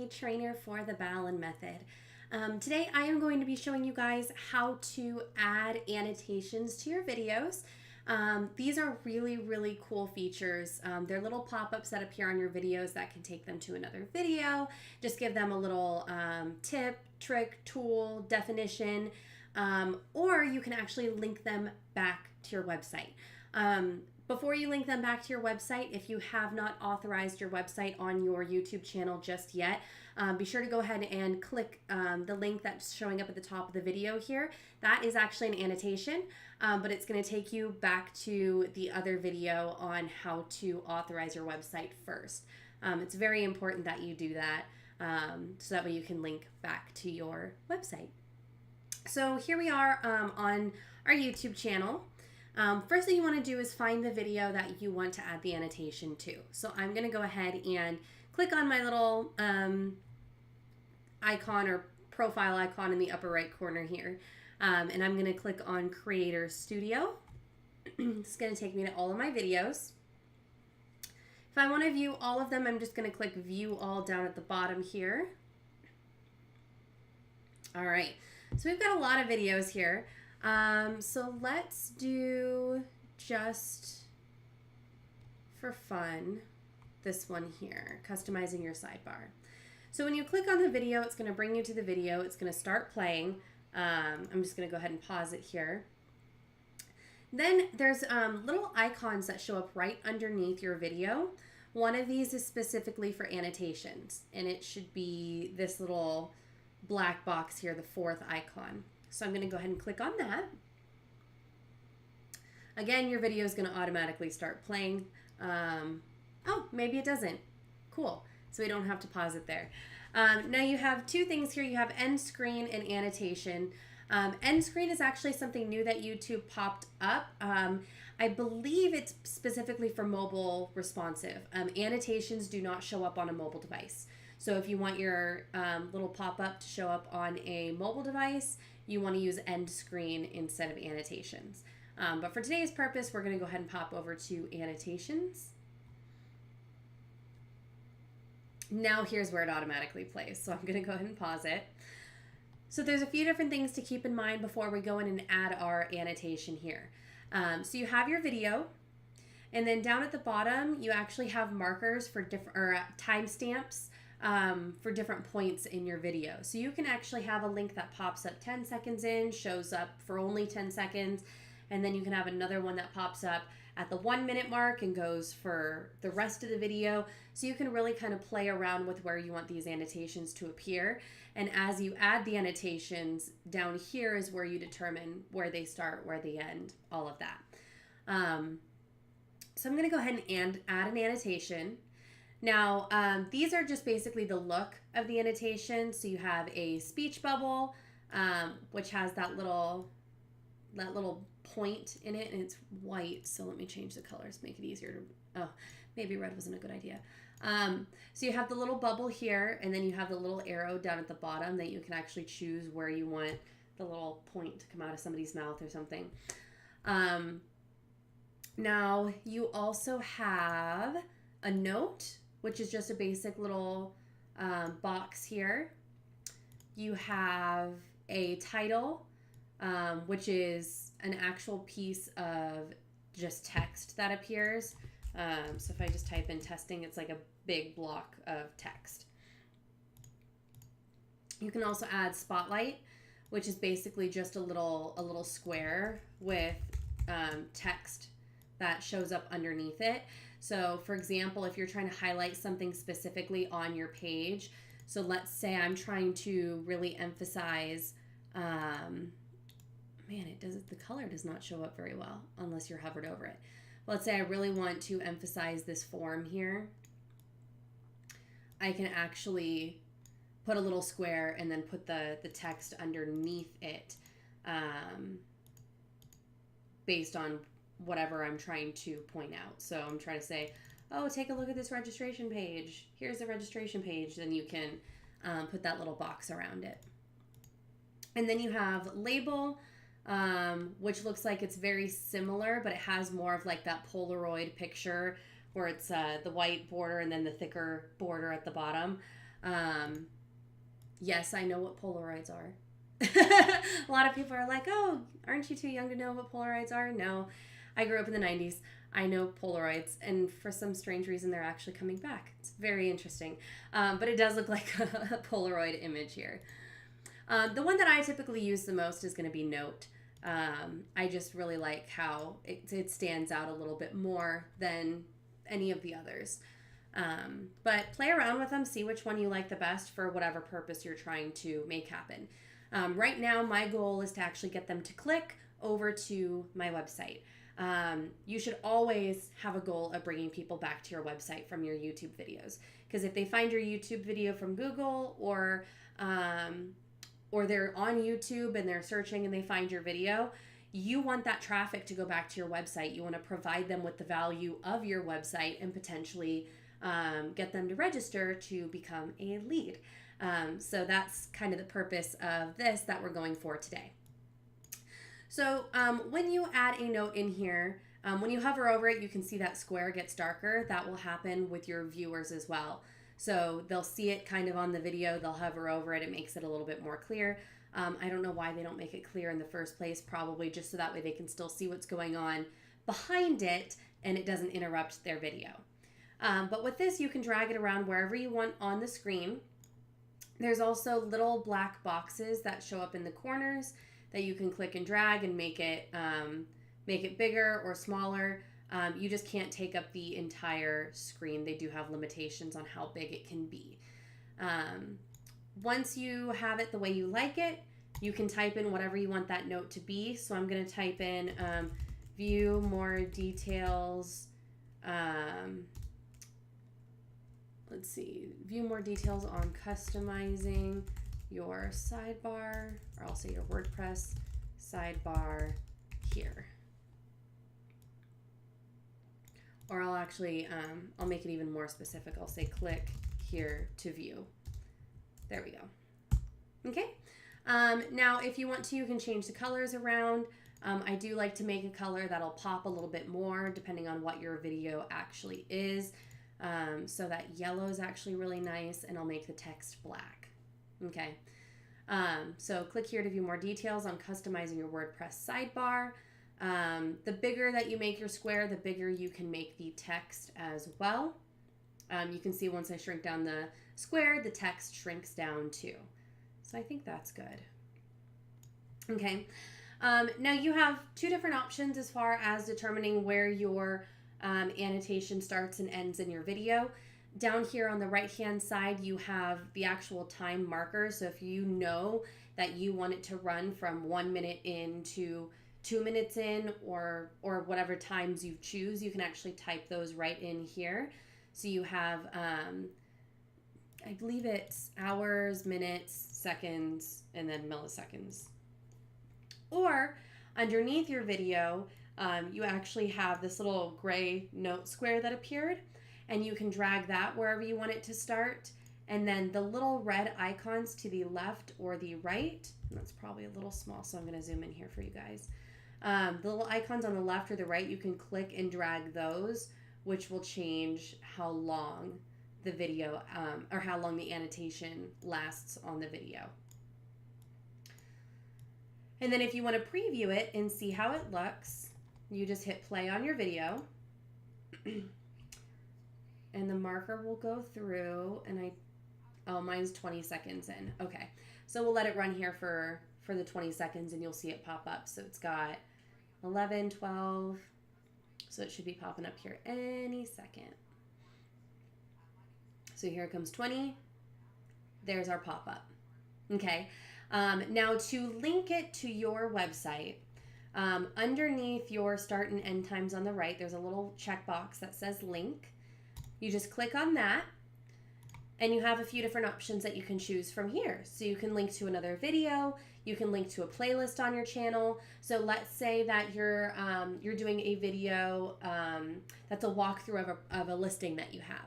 trainer for the Ballen method. Today I am going to be showing you guys how to add annotations to your videos. These are really cool features. They're little pop-ups that appear on your videos that can take them to another video. Just give them a little tip, trick, tool, definition, or you can actually link them back to your website. Before you link them back to your website, if you have not authorized your website on your YouTube channel just yet, be sure to go ahead and click the link that's showing up at the top of the video here. That is actually an annotation, but it's going to take you back to the other video on how to authorize your website first. It's very important that you do that so that way you can link back to your website. So here we are on our YouTube channel. First thing you want to do is find the video that you want to add the annotation to. So I'm going to go ahead and click on my little icon or profile icon in the upper right corner here. And I'm going to click on Creator Studio. It's going to take me to all of my videos. If I want to view all of them, I'm just going to click View All down at the bottom here. All right, so we've got a lot of videos here. So let's do, just for fun, this one here, customizing your sidebar. So when you click on the video, it's going to bring you to the video. It's going to start playing. I'm just going to go ahead and pause it here. Then there's little icons that show up right underneath your video. One of these is specifically for annotations, and it should be this little black box here, the fourth icon. So I'm going to go ahead and click on that. Again, your video is going to automatically start playing. Oh, maybe it doesn't. Cool. So we don't have to pause it there. Now you have two things here. You have end screen and annotation. End screen is actually something new that YouTube popped up. I believe it's specifically for mobile responsive. Annotations do not show up on a mobile device. So if you want your little pop-up to show up on a mobile device, you want to use end screen instead of annotations. But for today's purpose, we're going to go ahead and pop over to annotations. Now here's where it automatically plays. So I'm going to go ahead and pause it. So there's a few different things to keep in mind before we go in and add our annotation here. So you have your video, and then down at the bottom, you actually have markers for different, or timestamps for different points in your video. So you can actually have a link that pops up 10 seconds in, shows up for only 10 seconds, and then you can have another one that pops up at the 1 minute mark and goes for the rest of the video. So you can really kind of play around with where you want these annotations to appear. And as you add the annotations, down here is where you determine where they start, where they end, all of that. So I'm going to go ahead and add an annotation. Now, these are just basically the look of the annotation. So you have a speech bubble, which has that little point in it, and it's white. So let me change the colors, make it easier to, oh, maybe red wasn't a good idea. So you have the little bubble here, and then you have the little arrow down at the bottom that you can actually choose where you want the little point to come out of somebody's mouth or something. Now you also have a note, which is just a basic little box here. You have a title, which is an actual piece of just text that appears. So if I just type in testing, it's like a big block of text. You can also add spotlight, which is basically just a little square with text that shows up underneath it. So for example, if you're trying to highlight something specifically on your page, so let's say I'm trying to really emphasize, man, the color does not show up very well unless you're hovered over it. Let's say I really want to emphasize this form here. I can actually put a little square and then put the text underneath it based on whatever I'm trying to point out. So I'm trying to say, oh, take a look at this registration page. Here's the registration page. Then you can put that little box around it. And then you have label, which looks like it's very similar, but it has more of like that Polaroid picture where it's the white border and then the thicker border at the bottom. Yes, I know what Polaroids are. A lot of people are like, oh, aren't you too young to know what Polaroids are? No, I grew up in the 90s. I know Polaroids, and for some strange reason, they're actually coming back. It's very interesting. But it does look like a Polaroid image here. The one that I typically use the most is going to be Note. I just really like how it stands out a little bit more than any of the others. But play around with them, see which one you like the best for whatever purpose you're trying to make happen. Right now, my goal is to actually get them to click over to my website. You should always have a goal of bringing people back to your website from your YouTube videos. Because if they find your YouTube video from Google or they're on YouTube and they're searching and they find your video, you want that traffic to go back to your website. You want to provide them with the value of your website and potentially get them to register to become a lead. So that's kind of the purpose of this that we're going for today. So when you add a note in here, when you hover over it, you can see that square gets darker. That will happen with your viewers as well. So they'll see it kind of on the video, they'll hover over it, it makes it a little bit more clear. I don't know why they don't make it clear in the first place, probably just so that way they can still see what's going on behind it and it doesn't interrupt their video. But with this, you can drag it around wherever you want on the screen. There's also little black boxes that show up in the corners that you can click and drag and make it bigger or smaller. You just can't take up the entire screen. They do have limitations on how big it can be. Once you have it the way you like it, you can type in whatever you want that note to be. So I'm going to type in view more details. Let's see, view more details on customizing your sidebar, or I'll say your WordPress sidebar here. Or I'll actually, I'll make it even more specific. I'll say click here to view. There we go. Okay. Now, if you want to, you can change the colors around. I do like to make a color that'll pop a little bit more depending on what your video actually is. So that yellow is actually really nice, and I'll make the text black. Okay. So click here to view more details on customizing your WordPress sidebar. The bigger that you make your square, the bigger you can make the text as well. You can see once I shrink down the square, the text shrinks down too. So I think that's good. Okay. Now you have two different options as far as determining where your annotation starts and ends in your video. Down here on the right hand side, you have the actual time marker. So if you know that you want it to run from 1 minute in to 2 minutes in, or whatever times you choose, you can actually type those right in here. So you have, I believe it's hours, minutes, seconds, and then milliseconds. Or underneath your video, you actually have this little gray note square that appeared, and you can drag that wherever you want it to start. And then the little red icons to the left or the right, and that's probably a little small, so I'm going to zoom in here for you guys. The little icons on the left or the right, you can click and drag those, which will change how long the video or how long the annotation lasts on the video. And then if you want to preview it and see how it looks, you just hit play on your video and the marker will go through, and oh, mine's 20 seconds in. Okay, so we'll let it run here for the 20 seconds and you'll see it pop up. So it's got 11, 12, so it should be popping up here any second. So here comes 20. There's our pop-up. Okay. Now to link it to your website, underneath your start and end times on the right, there's a little checkbox that says link. You just click on that, and you have a few different options that you can choose from here. So you can link to another video, you can link to a playlist on your channel. So let's say that you're doing a video that's a walkthrough of a listing that you have.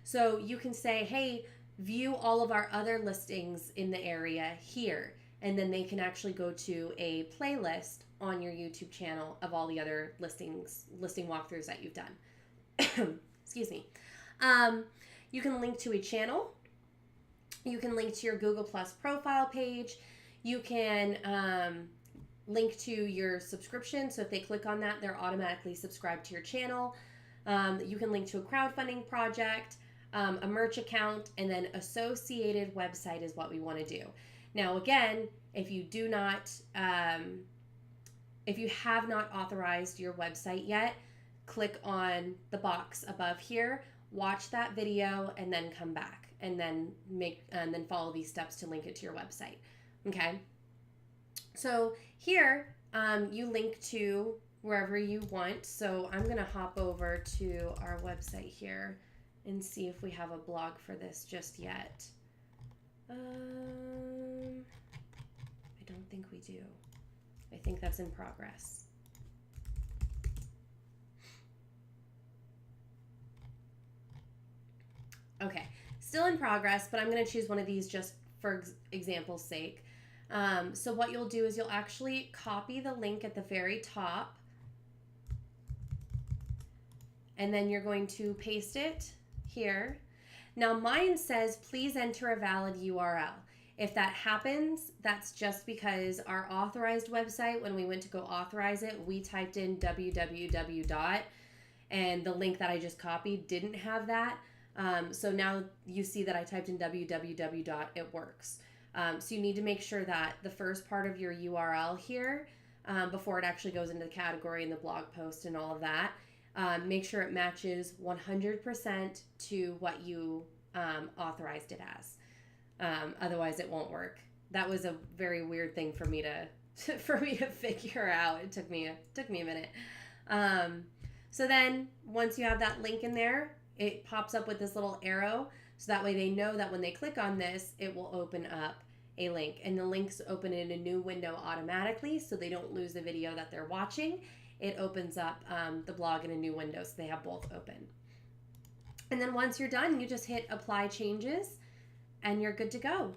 So you can say, hey, view all of our other listings in the area here, and then they can actually go to a playlist on your YouTube channel of all the other listing walkthroughs that you've done. Excuse me. You can link to a channel. You can link to your Google Plus profile page. You can link to your subscription. So if they click on that, they're automatically subscribed to your channel. You can link to a crowdfunding project, a merch account, and then associated website is what we want to do. Now, again, if you do not, if you have not authorized your website yet, click on the box above here, watch that video, and then come back and then follow these steps to link it to your website. Okay. So here, you link to wherever you want. So I'm going to hop over to our website here and see if we have a blog for this just yet. I don't think we do. I think that's in progress. Okay, still in progress, but I'm going to choose one of these just for example's sake. So what you'll do is you'll actually copy the link at the very top, and then you're going to paste it here. Now mine says, please enter a valid URL. If that happens, that's just because our authorized website, when we went to go authorize it, we typed in www. And the link that I just copied didn't have that. So now you see that I typed in www. It works. So you need to make sure that the first part of your URL here, before it actually goes into the category and the blog post and all of that, make sure it matches 100% to what you authorized it as. Otherwise it won't work. That was a very weird thing for me to figure out. It took me a minute. So then once you have that link in there, it pops up with this little arrow. So that way they know that when they click on this, it will open up a link, and the links open in a new window automatically. So they don't lose the video that they're watching. It opens up the blog in a new window. So they have both open. And then once you're done, you just hit apply changes and you're good to go.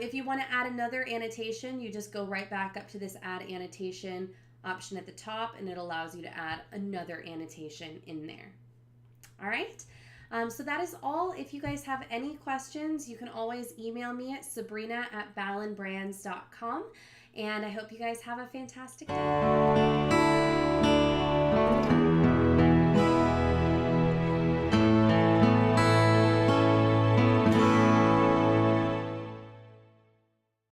If you want to add another annotation, you just go right back up to this add annotation option at the top, and it allows you to add another annotation in there. All right. So that is all. If you guys have any questions, you can always email me at sabrina@ballenbrands.com. And I hope you guys have a fantastic day.